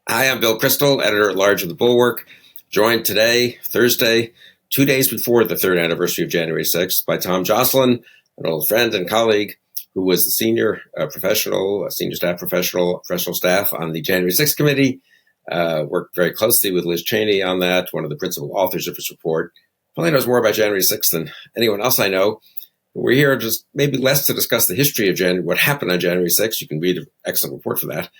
Hi, I'm Bill Kristol, editor-at-large of the Bulwark, joined today, Thursday, 2 days before the third anniversary of January 6th, by Tom Joscelyn, an old friend and colleague who was the senior senior staff professional staff on the January 6th committee, worked very closely with Liz Cheney on that, one of the principal authors of his report. Probably knows more about January 6th than anyone else I know. We're here just maybe less to discuss the history of what happened on January 6th. You can read an excellent report for that,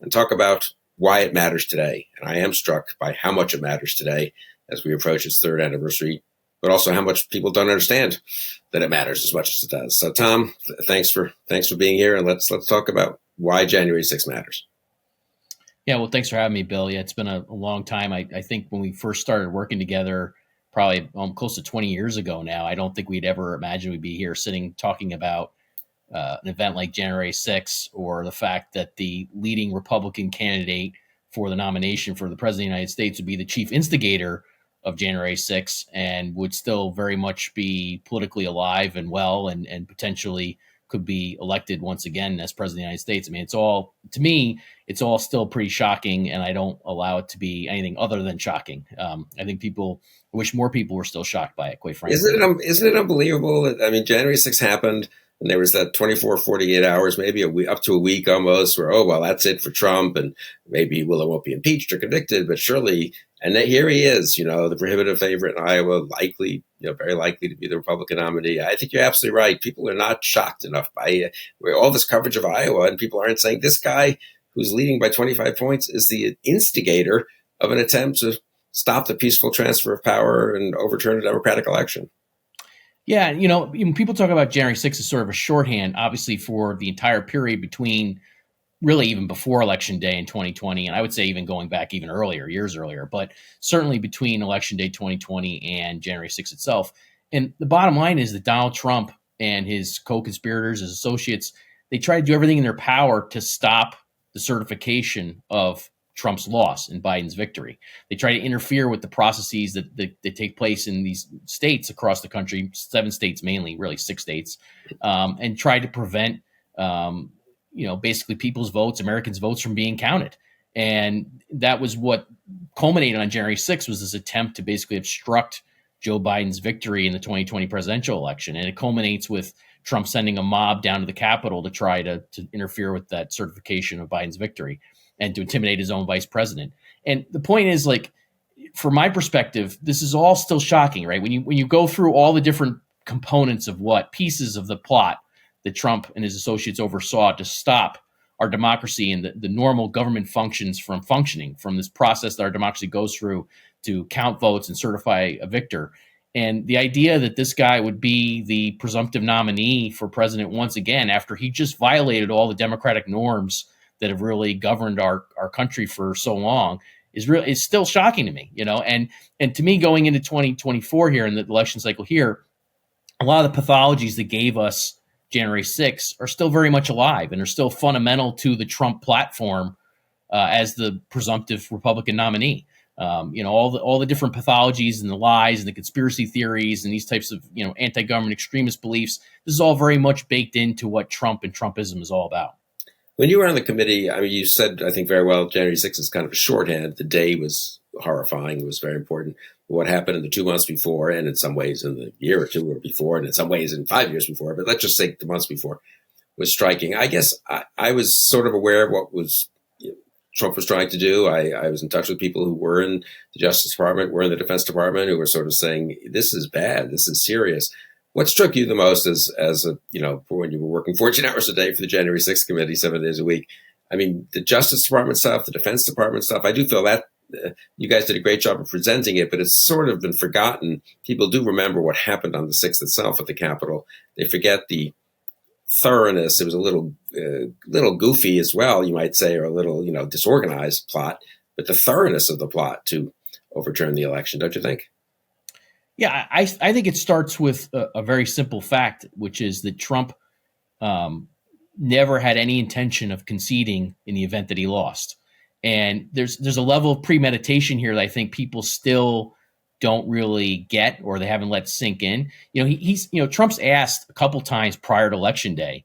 and talk about why it matters today. And I am struck by how much it matters today as we approach its third anniversary, but also how much people don't understand that it matters as much as it does. So, Tom, thanks for being here, and let's talk about why January 6th matters. Yeah, well, thanks for having me, Bill. Yeah, it's been a long time. I think when we first started working together, probably close to 20 years ago now, I don't think we'd ever imagined we'd be here sitting talking about an event like January 6th, or the fact that the leading Republican candidate for the nomination for the president of the United States would be the chief instigator of January 6th and would still very much be politically alive and well, and potentially could be elected once again as president of the United States. I mean, to me, it's all still pretty shocking, and I don't allow it to be anything other than shocking. I think I wish more people were still shocked by it, quite frankly. Isn't it unbelievable? I mean, January 6th happened, and there was that 24, 48 hours, maybe up to a week almost, where, oh, well, that's it for Trump, and maybe he won't be impeached or convicted, but surely, and here he is, the prohibitive favorite in Iowa, very likely to be the Republican nominee. I think you're absolutely right. People are not shocked enough by all this coverage of Iowa, and people aren't saying this guy who's leading by 25 points is the instigator of an attempt to stop the peaceful transfer of power and overturn a democratic election. Yeah, people talk about January 6th as sort of a shorthand, obviously, for the entire period between, really even before Election Day in 2020, and I would say even going back even earlier, years earlier, but certainly between Election Day 2020 and January 6th itself. And the bottom line is that Donald Trump and his co-conspirators, his associates, they try to do everything in their power to stop the certification of Trump's loss and Biden's victory. They try to interfere with the processes that take place in these states across the country, 7 states mainly, really 6 states, and try to prevent, basically people's votes, Americans' votes, from being counted. And that was what culminated on January 6th, was this attempt to basically obstruct Joe Biden's victory in the 2020 presidential election. And it culminates with Trump sending a mob down to the Capitol to try to interfere with that certification of Biden's victory and to intimidate his own vice president. And the point is, from my perspective, this is all still shocking, right? When you go through all the different components of pieces of the plot that Trump and his associates oversaw to stop our democracy and the normal government functions from functioning, from this process that our democracy goes through to count votes and certify a victor. And the idea that this guy would be the presumptive nominee for president once again, after he just violated all the democratic norms that have really governed our country for so long, is still shocking to me, and to me, going into 2024 here in the election cycle here, a lot of the pathologies that gave us January 6th are still very much alive and are still fundamental to the Trump platform as the presumptive Republican nominee. All the different pathologies and the lies and the conspiracy theories and these types of, anti-government extremist beliefs. This is all very much baked into what Trump and Trumpism is all about. When you were on the committee, I mean, you said, I think very well, January 6th is kind of a shorthand. The day was horrifying. It was very important. What happened in the 2 months before, and in some ways in the year or two or before, and in some ways in 5 years before, but let's just say the months before, was striking. I guess I was sort of aware of what Trump was trying to do. I was in touch with people who were in the Justice Department, were in the Defense Department, who were sort of saying, this is bad, this is serious. What struck you the most for when you were working 14 hours a day for the January 6th committee, 7 days a week? I mean, the Justice Department stuff, the Defense Department stuff, I do feel that you guys did a great job of presenting it, but it's sort of been forgotten. People do remember what happened on the 6th itself at the Capitol. They forget the thoroughness. It was a little goofy as well, you might say, or a little, disorganized plot, but the thoroughness of the plot to overturn the election, don't you think? Yeah, I think it starts with a very simple fact, which is that Trump never had any intention of conceding in the event that he lost. And there's a level of premeditation here that I think people still don't really get, or they haven't let sink in. Trump's asked a couple times prior to Election Day,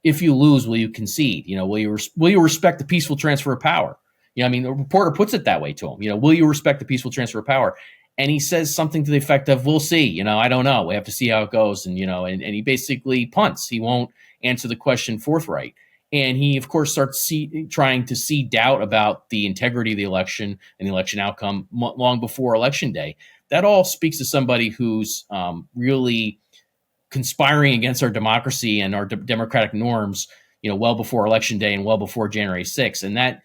if you lose, will you concede? Will you respect the peaceful transfer of power? I mean, the reporter puts it that way to him. Will you respect the peaceful transfer of power? And he says something to the effect of, "We'll see. I don't know. We have to see how it goes." And and he basically punts. He won't answer the question forthright. And he, of course, starts trying to see doubt about the integrity of the election and the election outcome long before Election Day. That all speaks to somebody who's really conspiring against our democracy and our democratic norms, well before Election Day and well before January 6th. And that,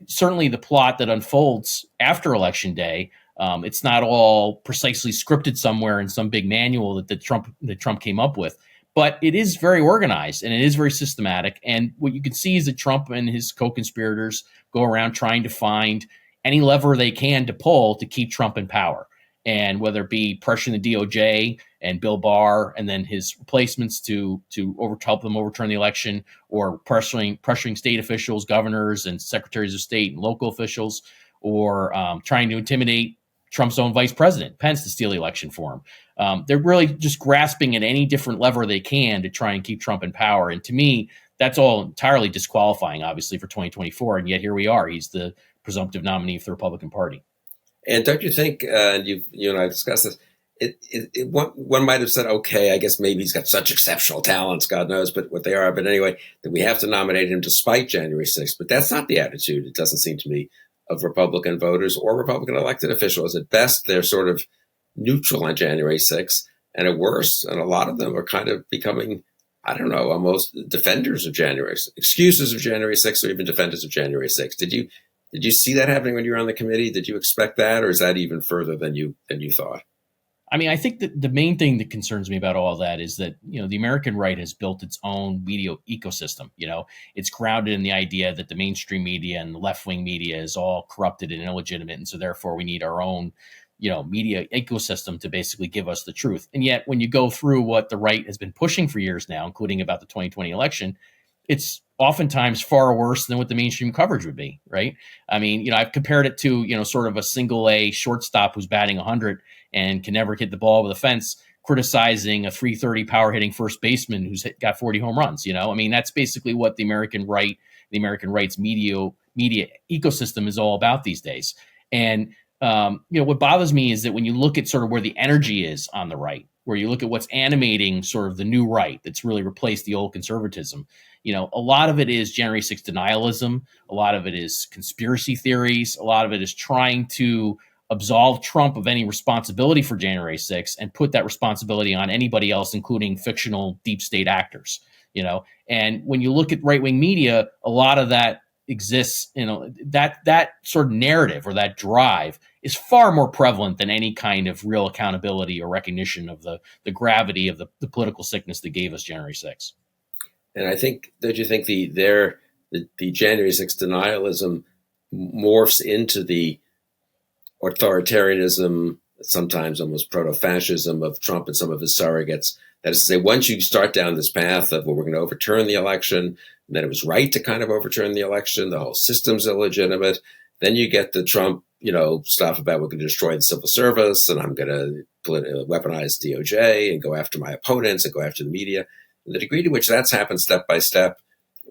certainly the plot that unfolds after Election Day, it's not all precisely scripted somewhere in some big manual that Trump came up with. But it is very organized and it is very systematic. And what you can see is that Trump and his co-conspirators go around trying to find any lever they can to pull to keep Trump in power. And whether it be pressuring the DOJ and Bill Barr and then his replacements to help them overturn the election, or pressuring state officials, governors and secretaries of state and local officials, or trying to intimidate Trump's own vice president, Pence, to steal the election for him. They're really just grasping at any different lever they can to try and keep Trump in power. And to me, that's all entirely disqualifying, obviously, for 2024. And yet here we are. He's the presumptive nominee for the Republican Party. And don't you think, you and I discussed this, one might have said, okay, I guess maybe he's got such exceptional talents, God knows, but what they are. But anyway, that we have to nominate him despite January 6th. But that's not the attitude, it doesn't seem to me, of Republican voters or Republican elected officials. At best, they're sort of neutral on January 6th, and at worst, and a lot of them are kind of becoming, I don't know, almost defenders of January 6th, excusers of January 6th, or even defenders of January 6th. Did you see that happening when you were on the committee? Did you expect that, or is that even further than you thought? I mean, I think that the main thing that concerns me about all of that is that, the American right has built its own media ecosystem. It's grounded in the idea that the mainstream media and the left-wing media is all corrupted and illegitimate. And so therefore we need our own, media ecosystem to basically give us the truth. And yet when you go through what the right has been pushing for years now, including about the 2020 election, it's oftentimes far worse than what the mainstream coverage would be, right? I mean, I've compared it to, sort of a single A shortstop who's batting 100 and can never hit the ball over the fence, criticizing a 330 power hitting first baseman who's got 40 home runs. I mean, that's basically what the American right's media ecosystem is all about these days. And, what bothers me is that when you look at sort of where the energy is on the right, where you look at what's animating sort of the new right that's really replaced the old conservatism, a lot of it is January 6th denialism. A lot of it is conspiracy theories. A lot of it is trying to absolve Trump of any responsibility for January 6th and put that responsibility on anybody else, including fictional deep state actors, And when you look at right-wing media, a lot of that exists, that sort of narrative or that drive is far more prevalent than any kind of real accountability or recognition of the gravity of the political sickness that gave us January 6th. And I think, don't you think the January 6th denialism morphs into the authoritarianism, sometimes almost proto-fascism of Trump and some of his surrogates? That is to say, once you start down this path of, well, we're going to overturn the election, and then it was right to kind of overturn the election, the whole system's illegitimate, then you get the Trump, stuff about we're going to destroy the civil service, and I'm going to weaponize DOJ and go after my opponents and go after the media. And the degree to which that's happened step by step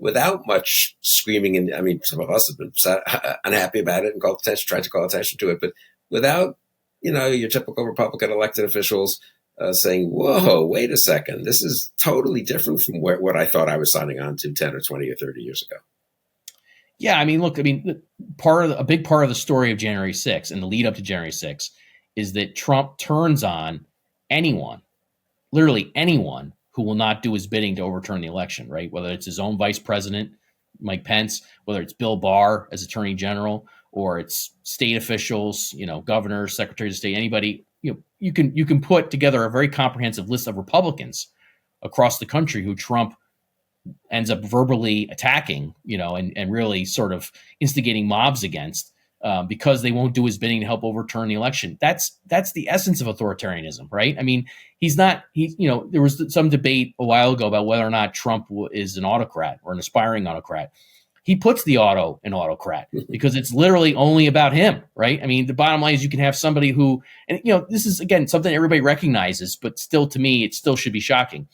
without much screaming, and I mean, some of us have been unhappy about it and tried to call attention to it, but without, your typical Republican elected officials saying, whoa, wait a second, this is totally different from what I thought I was signing on to 10 or 20 or 30 years ago. Yeah, I mean, look, a big part of the story of January 6th and the lead up to January 6th is that Trump turns on anyone, literally anyone, who will not do his bidding to overturn the election, right? Whether it's his own vice president, Mike Pence, whether it's Bill Barr as attorney general, or it's state officials, governors, secretaries of state, anybody, you can put together a very comprehensive list of Republicans across the country who Trump ends up verbally attacking, and really sort of instigating mobs against because they won't do his bidding to help overturn the election. That's the essence of authoritarianism, right? I mean, there was some debate a while ago about whether or not Trump is an autocrat or an aspiring autocrat. He puts the auto in autocrat because it's literally only about him, right? I mean, the bottom line is you can have somebody who, and this is, again, something everybody recognizes, but still, to me, it still should be shocking.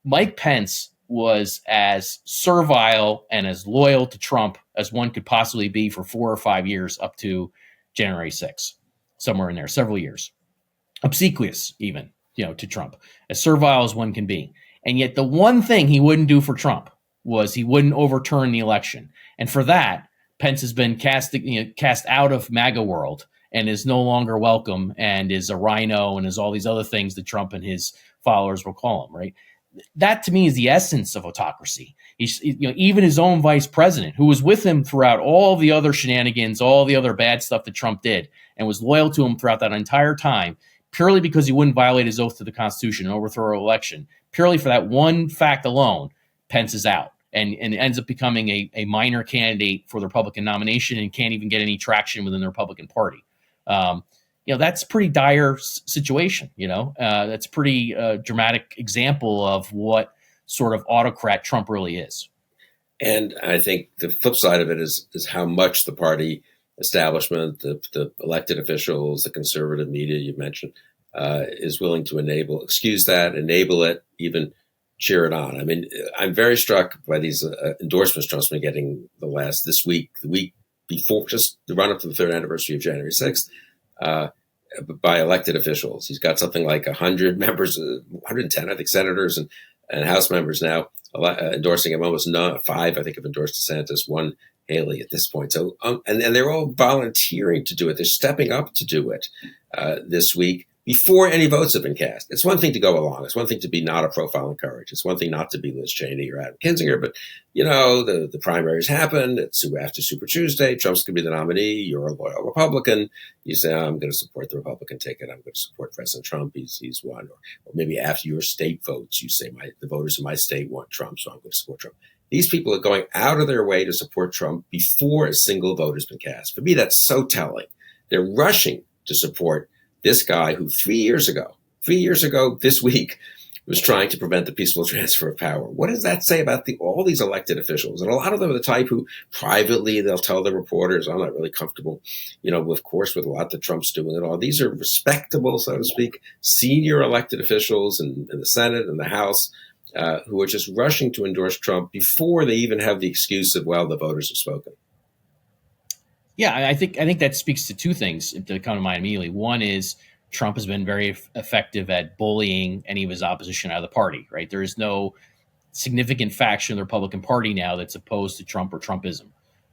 Mike Pence was as servile and as loyal to Trump as one could possibly be for 4 or 5 years up to January 6th, somewhere in there, several years. Obsequious, even, to Trump, as servile as one can be. And yet the one thing he wouldn't do for Trump was he wouldn't overturn the election. And for that, Pence has been cast out of MAGA world and is no longer welcome and is a rhino and is all these other things that Trump and his followers will call him, right? That to me is the essence of autocracy. Even his own vice president, who was with him throughout all the other shenanigans, all the other bad stuff that Trump did, and was loyal to him throughout that entire time, purely because he wouldn't violate his oath to the Constitution and overthrow an election, purely for that one fact alone, Pence is out and ends up becoming a minor candidate for the Republican nomination and can't even get any traction within the Republican Party. That's a pretty dire situation. That's a pretty dramatic example of what sort of autocrat Trump really is. And I think the flip side of it is how much the party establishment, the elected officials, the conservative media you mentioned, is willing to enable it, even cheer it on. I mean, I'm very struck by these endorsements Trump's been getting the week before, just the run up to the third anniversary of January 6th, by elected officials. He's got something like 100 members, 110, I think, senators and House members now endorsing him. Almost 5, I think, have endorsed DeSantis, 1 Haley at this point. So, and they're all volunteering to do it. They're stepping up to do it this week before any votes have been cast. It's one thing to go along. It's one thing to be not a profile in courage. It's one thing not to be Liz Cheney or Adam Kinzinger. But, the primaries happen. It's after Super Tuesday. Trump's going to be the nominee. You're a loyal Republican. You say, I'm going to support the Republican ticket. I'm going to support President Trump. He's won. Or maybe after your state votes, you say, the voters in my state want Trump, so I'm going to support Trump. These people are going out of their way to support Trump before a single vote has been cast. For me, that's so telling. They're rushing to support this guy who 3 years ago this week, was trying to prevent the peaceful transfer of power. What does that say about all these elected officials? And a lot of them are the type who privately, they'll tell the reporters, I'm not really comfortable, of course, with a lot that Trump's doing and all. These are respectable, so to speak, senior elected officials in the Senate and the House, who are just rushing to endorse Trump before they even have the excuse of, well, the voters have spoken. Yeah, I think that speaks to two things that come to mind immediately. One is Trump has been very effective at bullying any of his opposition out of the party, right? There is no significant faction in the Republican Party now that's opposed to Trump or Trumpism.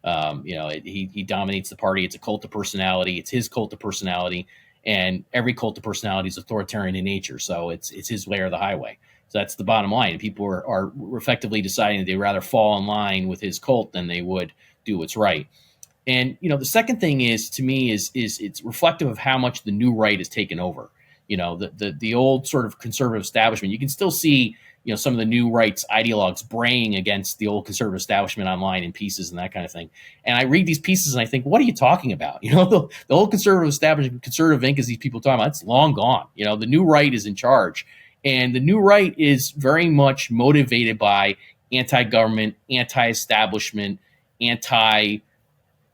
He dominates the party. It's a cult of personality. It's his cult of personality, and every cult of personality is authoritarian in nature. So it's his way or the highway. So that's the bottom line. People are effectively deciding that they'd rather fall in line with his cult than they would do what's right. And, the second thing is, to me, is it's reflective of how much the new right has taken over. The old sort of conservative establishment. You can still see, some of the new right's ideologues braying against the old conservative establishment online in pieces and that kind of thing. And I read these pieces and I think, what are you talking about? The old conservative establishment, conservative ink, as these people talk about, it's long gone. The new right is in charge. And the new right is very much motivated by anti-government, anti-establishment,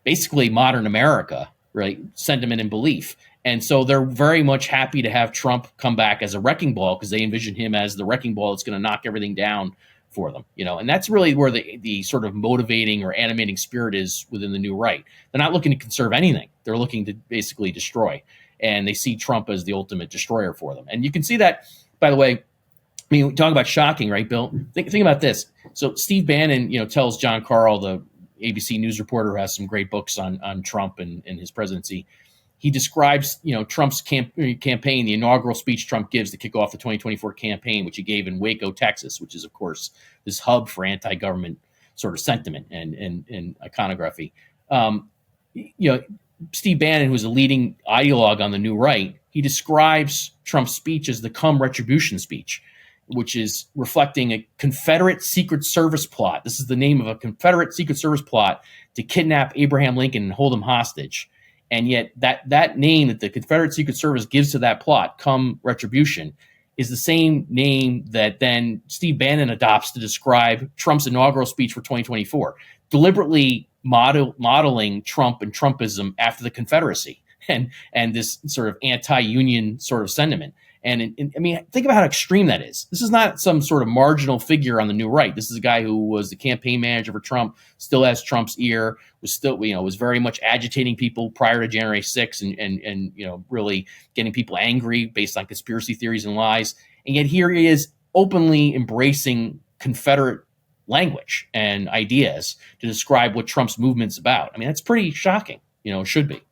basically modern America, right? Sentiment and belief. And so they're very much happy to have Trump come back as a wrecking ball because they envision him as the wrecking ball that's going to knock everything down for them, and that's really where the sort of motivating or animating spirit is within the new right. They're not looking to conserve anything. They're looking to basically destroy. And they see Trump as the ultimate destroyer for them. And you can see that, by the way, talking about shocking, right, Bill? Think about this. So Steve Bannon, tells John Carl, the ABC News reporter who has some great books on Trump and his presidency. He describes, Trump's campaign, the inaugural speech Trump gives to kick off the 2024 campaign, which he gave in Waco, Texas, which is, of course, this hub for anti-government sort of sentiment and iconography. Steve Bannon, who's a leading ideologue on the new right, he describes Trump's speech as the come Retribution speech, which is reflecting a Confederate Secret Service plot. This is the name of a Confederate Secret Service plot to kidnap Abraham Lincoln and hold him hostage. And yet that name that the Confederate Secret Service gives to that plot, come Retribution, is the same name that then Steve Bannon adopts to describe Trump's inaugural speech for 2024, deliberately modeling Trump and Trumpism after the Confederacy and this sort of anti-union sort of sentiment. I mean, think about how extreme that is. This is not some sort of marginal figure on the new right. This is a guy who was the campaign manager for Trump, still has Trump's ear, was still, was very much agitating people prior to January 6th and really getting people angry based on conspiracy theories and lies. And yet here he is openly embracing Confederate language and ideas to describe what Trump's movement's about. I mean, that's pretty shocking. It should be.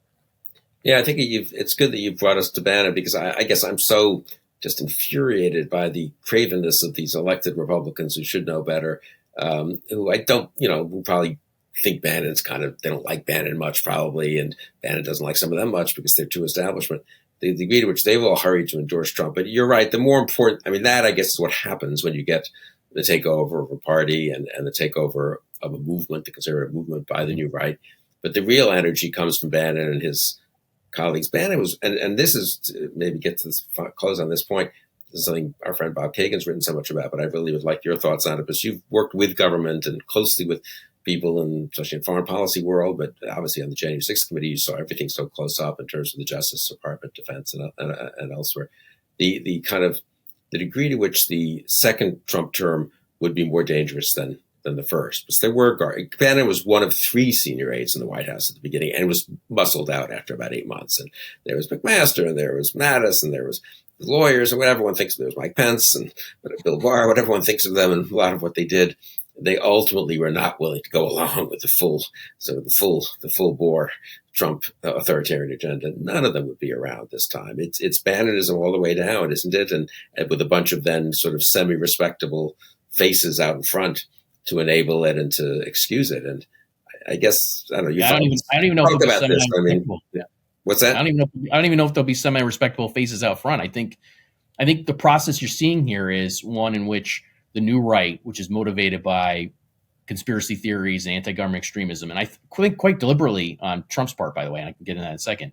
Yeah, I think it's good that you've brought us to Bannon, because I guess I'm so just infuriated by the cravenness of these elected Republicans who should know better, who I don't, who probably think Bannon's they don't like Bannon much probably, and Bannon doesn't like some of them much because they're too establishment. The degree to which they've all hurried to endorse Trump. But you're right, the more important, that I guess is what happens when you get the takeover of a party and the takeover of a movement, the conservative movement by the new right. But the real energy comes from Bannon and his colleagues. Bannon was, and this is to maybe get to this close on this point. This is something our friend Bob Kagan's written so much about, but I really would like your thoughts on it, because you've worked with government and closely with people, especially in foreign policy world, but obviously on the January 6th committee, you saw everything so close up in terms of the Justice Department, defense, and elsewhere. The degree to which the second Trump term would be more dangerous than the first. Because there were Bannon was one of 3 senior aides in the White House at the beginning and was muscled out after about 8 months. And there was McMaster, and there was Mattis, and there was the lawyers, and what everyone thinks of. There was Mike Pence and Bill Barr, what everyone thinks of them, and a lot of what they did. They ultimately were not willing to go along with the full bore Trump authoritarian agenda. None of them would be around this time. It's Bannonism all the way down, isn't it? And with a bunch of then sort of semi-respectable faces out in front to enable it and to excuse it. And I guess I don't know. I don't even know if about this. What's that? I don't even know if there'll be semi-respectable faces out front. I think the process you're seeing here is one in which the new right, which is motivated by conspiracy theories and anti-government extremism, and I think quite deliberately on Trump's part, by the way, and I can get into that in a second,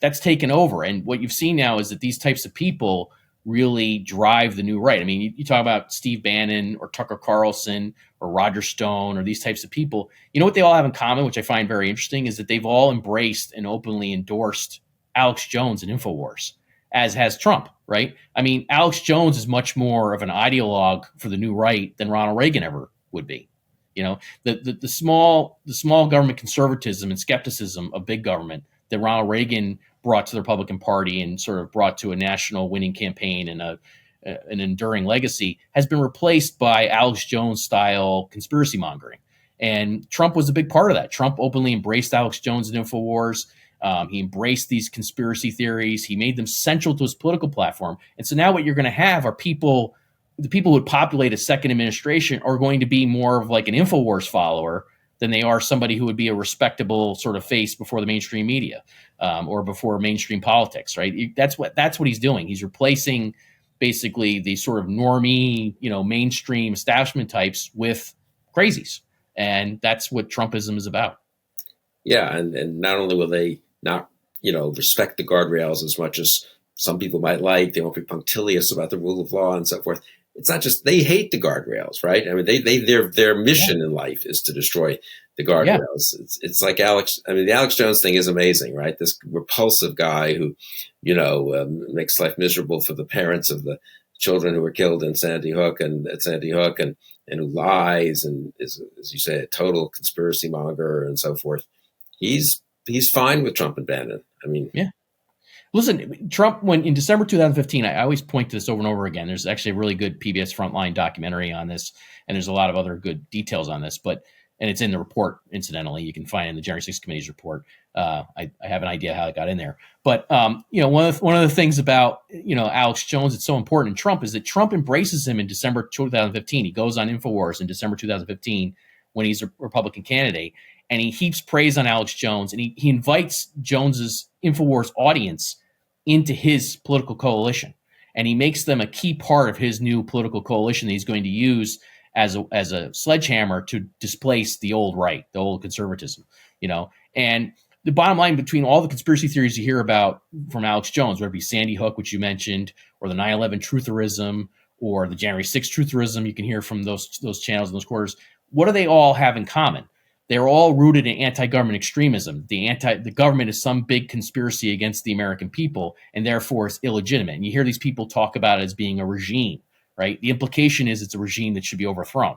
that's taken over. And what you've seen now is that these types of people really drive the new right. I mean, you talk about Steve Bannon or Tucker Carlson or Roger Stone or these types of people. You know what they all have in common, which I find very interesting, is that they've all embraced and openly endorsed Alex Jones and InfoWars, as has Trump, right? I mean, Alex Jones is much more of an ideologue for the new right than Ronald Reagan ever would be. The small government conservatism and skepticism of big government that Ronald Reagan brought to the Republican Party and sort of brought to a national winning campaign and an enduring legacy has been replaced by Alex Jones style conspiracy mongering. And Trump was a big part of that. Trump openly embraced Alex Jones and InfoWars. He embraced these conspiracy theories. He made them central to his political platform. And so now what you're going to have are the people who would populate a second administration are going to be more of like an InfoWars follower than they are somebody who would be a respectable sort of face before the mainstream media or before mainstream politics, right? That's what he's doing. He's replacing basically the sort of normie, mainstream establishment types with crazies. And that's what Trumpism is about. Yeah, and not only will they not, respect the guardrails as much as some people might like, they won't be punctilious about the rule of law and so forth. It's not just they hate the guardrails, right? I mean, their mission in life is to destroy the guardrails. Yeah. It's like the Alex Jones thing is amazing, right? This repulsive guy who, makes life miserable for the parents of the children who were killed in Sandy Hook and who lies and is, as you say, a total conspiracy monger and so forth. He's fine with Trump and Bannon. I mean, yeah. Listen, Trump, when in December 2015, I always point to this over and over again. There's actually a really good PBS Frontline documentary on this, and there's a lot of other good details on this. And it's in the report, incidentally. You can find it in the January 6th Committee's report. I have an idea how it got in there. But one of the things about Alex Jones that's so important in Trump is that Trump embraces him in December 2015. He goes on InfoWars in December 2015 when he's a Republican candidate, and he heaps praise on Alex Jones, and he invites Jones's InfoWars audience into his political coalition, and he makes them a key part of his new political coalition that he's going to use as a sledgehammer to displace the old right, the old conservatism, And the bottom line between all the conspiracy theories you hear about from Alex Jones, whether it be Sandy Hook, which you mentioned, or the 9/11 trutherism, or the January 6th trutherism, you can hear from those channels and those quarters. What do they all have in common? they're all rooted in anti-government extremism. The government is some big conspiracy against the American people, and therefore it's illegitimate. And you hear these people talk about it as being a regime, right? The implication is it's a regime that should be overthrown.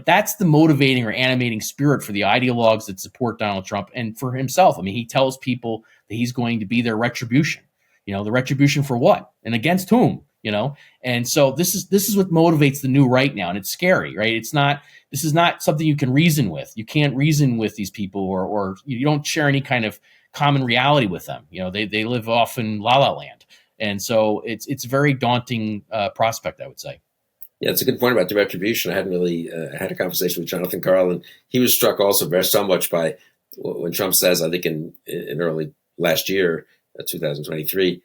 That's the motivating or animating spirit for the ideologues that support Donald Trump and for himself. I mean, he tells people that he's going to be their retribution. The retribution for what and against whom? And so this is what motivates the new right now, and it's scary, right? This is not something you can reason with. You can't reason with these people, or you don't share any kind of common reality with them. They live off in la la land, and so it's a very daunting prospect, I would say. Yeah, it's a good point about the retribution. I hadn't really had a conversation with Jonathan Karl, and he was struck also very so much by when Trump says, I think in early last year, 2023,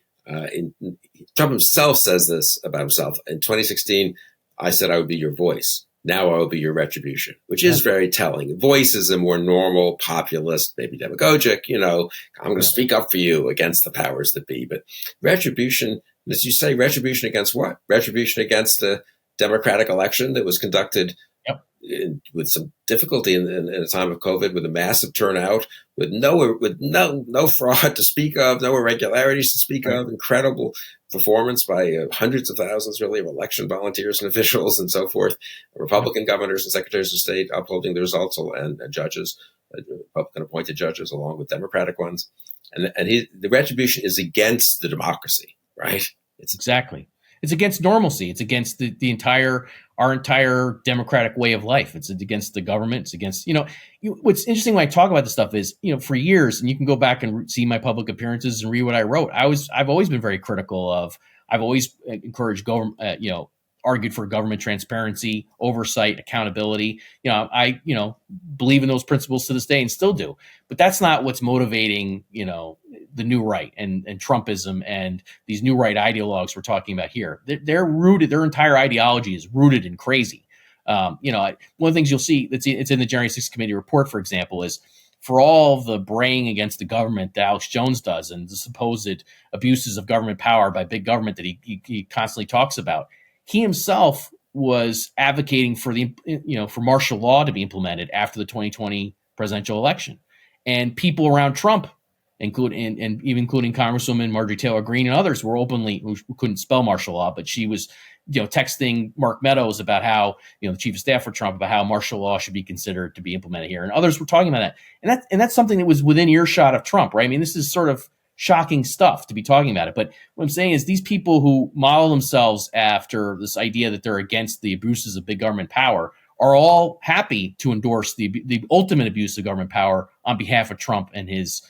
Trump himself says this about himself. In 2016, I said I would be your voice. Now I will be your retribution, which is very telling. Voice is a more normal, populist, maybe demagogic, I'm going to speak up for you against the powers that be. But retribution, as you say, retribution against what? Retribution against the democratic election that was conducted with some difficulty in a time of COVID, with a massive turnout, with no fraud to speak of, no irregularities to speak of, incredible performance by hundreds of thousands, really, of election volunteers and officials and so forth, Republican governors and secretaries of state upholding the results, and judges, Republican appointed judges, along with Democratic ones. And the retribution is against the democracy, right? It's against normalcy. It's against our entire democratic way of life. It's against the government. It's against, what's interesting when I talk about this stuff is, for years, and you can go back and see my public appearances and read what I wrote. I've always been very critical of, I've always encouraged government, argued for government transparency, oversight, accountability. I believe in those principles to this day and still do. But that's not what's motivating, the new right and Trumpism and these new right ideologues we're talking about here. They're rooted. Their entire ideology is rooted in crazy. One of the things you'll see it's in the January 6th committee report, for example, is for all the braying against the government that Alex Jones does and the supposed abuses of government power by big government that he constantly talks about. He himself was advocating for for martial law to be implemented after the 2020 presidential election, and people around Trump, including Congresswoman Marjorie Taylor Greene and others, were openly who couldn't spell martial law, but she was texting Mark Meadows about how the chief of staff for Trump about how martial law should be considered to be implemented here, and others were talking about that, and that's something that was within earshot of Trump, right? I mean, this is sort of shocking stuff to be talking about it. But what I'm saying is these people who model themselves after this idea that they're against the abuses of big government power are all happy to endorse the ultimate abuse of government power on behalf of Trump and his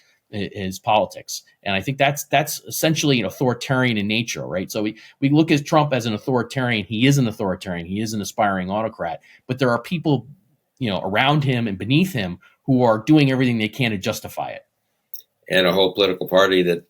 politics. And I think that's essentially authoritarian in nature, right? So we look at Trump as an authoritarian. He is an authoritarian. He is an aspiring autocrat. But there are people, around him and beneath him who are doing everything they can to justify it. And a whole political party that,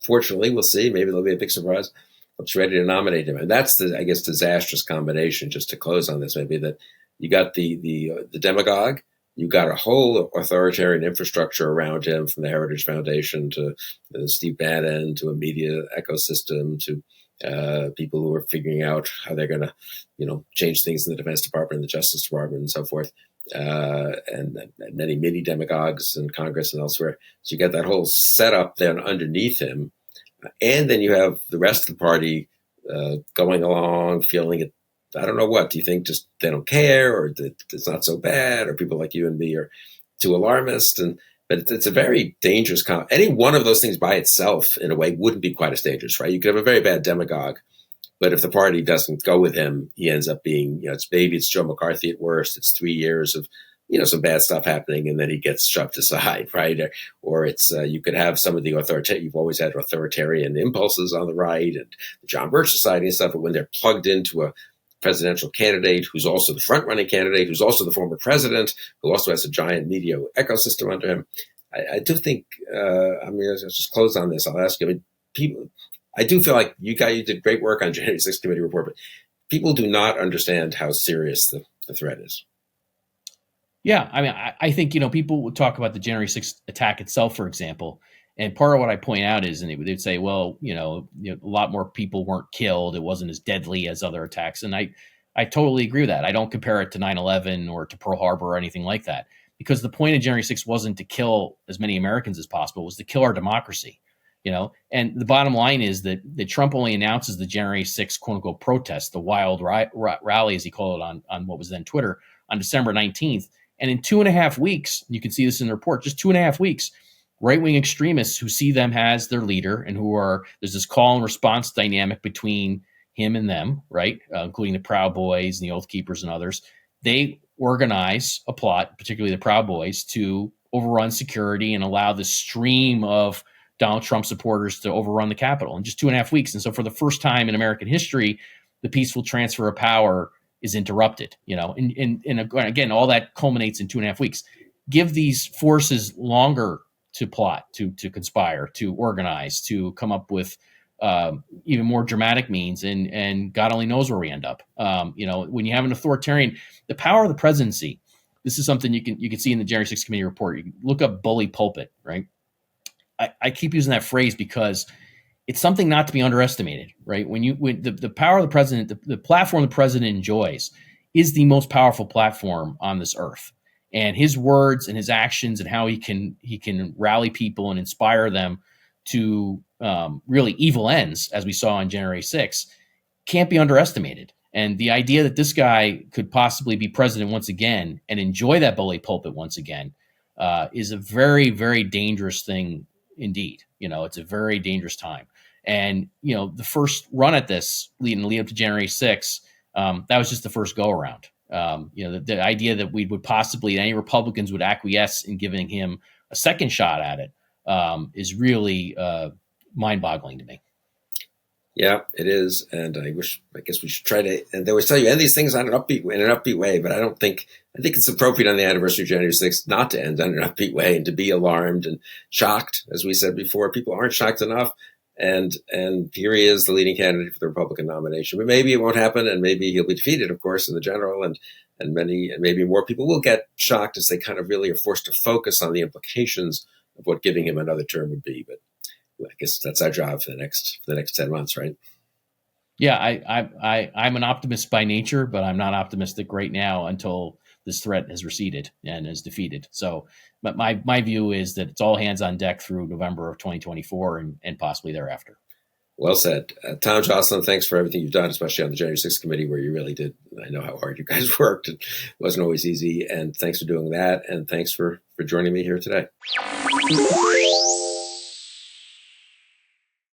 unfortunately, we'll see, maybe there'll be a big surprise, looks ready to nominate him. And that's the, I guess, disastrous combination, just to close on this, maybe, that you got the demagogue, you got a whole authoritarian infrastructure around him, from the Heritage Foundation to Steve Bannon, to a media ecosystem, to people who are figuring out how they're going to, change things in the Defense Department and the Justice Department and so forth. And many mini demagogues in Congress and elsewhere. So you get that whole setup then underneath him. And then you have the rest of the party going along, feeling it. I don't know what. Do you think just they don't care, or that it's not so bad, or people like you and me are too alarmist? But it's a very dangerous any one of those things by itself, in a way, wouldn't be quite as dangerous, right? You could have a very bad demagogue, but if the party doesn't go with him, he ends up being, it's Joe McCarthy at worst. It's 3 years of, some bad stuff happening, and then he gets shoved aside, right? Or it's, you could have some of the you've always had authoritarian impulses on the right and the John Birch Society and stuff, but when they're plugged into a presidential candidate who's also the front-running candidate, who's also the former president, who also has a giant media ecosystem under him, I do think, I'll just close on this. I'll ask you, I do feel like you did great work on January 6th committee report, but people do not understand how serious the threat is. Yeah, I mean, I think, people would talk about the January 6th attack itself, for example, and part of what I point out is, and they'd say, well, a lot more people weren't killed. It wasn't as deadly as other attacks. And I totally agree with that. I don't compare it to 9/11 or to Pearl Harbor or anything like that. because the point of January 6th wasn't to kill as many Americans as possible, it was to kill our democracy. And the bottom line is that Trump only announces the January 6th quote unquote protest, the wild rally, as he called it on what was then Twitter, on December 19th. And in 2.5 weeks, you can see this in the report, just 2.5 weeks, right-wing extremists who see them as their leader and there's this call and response dynamic between him and them, right? Including the Proud Boys and the Oath Keepers and others. They organize a plot, particularly the Proud Boys, to overrun security and allow the stream of Donald Trump supporters to overrun the Capitol in just 2.5 weeks. And so for the first time in American history, the peaceful transfer of power is interrupted, and again, all that culminates in 2.5 weeks. Give these forces longer to plot, to conspire, to organize, to come up with even more dramatic means, and God only knows where we end up. When you have an authoritarian, the power of the presidency, this is something you can see in the January 6th committee report. You can look up bully pulpit, right? I keep using that phrase because it's something not to be underestimated, right? When the power of the president, the platform the president enjoys is the most powerful platform on this earth. And his words and his actions and how he can rally people and inspire them to really evil ends, as we saw on January 6th, can't be underestimated. And the idea that this guy could possibly be president once again and enjoy that bully pulpit once again is a very, very dangerous thing indeed. It's a very dangerous time. And, the first run at this lead up to January 6th, that was just the first go around. The idea that any Republicans would acquiesce in giving him a second shot at it is really mind-boggling to me. Yeah, it is. And I guess we should try to, and they always tell you, end these things in an upbeat way, but I think it's appropriate on the anniversary of January 6th not to end on an upbeat way and to be alarmed and shocked. As we said before, people aren't shocked enough. And here he is, the leading candidate for the Republican nomination. But maybe it won't happen, and maybe he'll be defeated, of course, in the general, and maybe more people will get shocked as they kind of really are forced to focus on the implications of what giving him another term would be. But I guess that's our job for the next 10 months, right? Yeah, I'm an optimist by nature, but I'm not optimistic right now until this threat has receded and is defeated. So, but my view is that it's all hands on deck through November of 2024 and possibly thereafter. Well said. Tom, Joscelyn, thanks for everything you've done, especially on the January 6th committee, where you really did. I know how hard you guys worked. It wasn't always easy. And thanks for doing that. And thanks for joining me here today.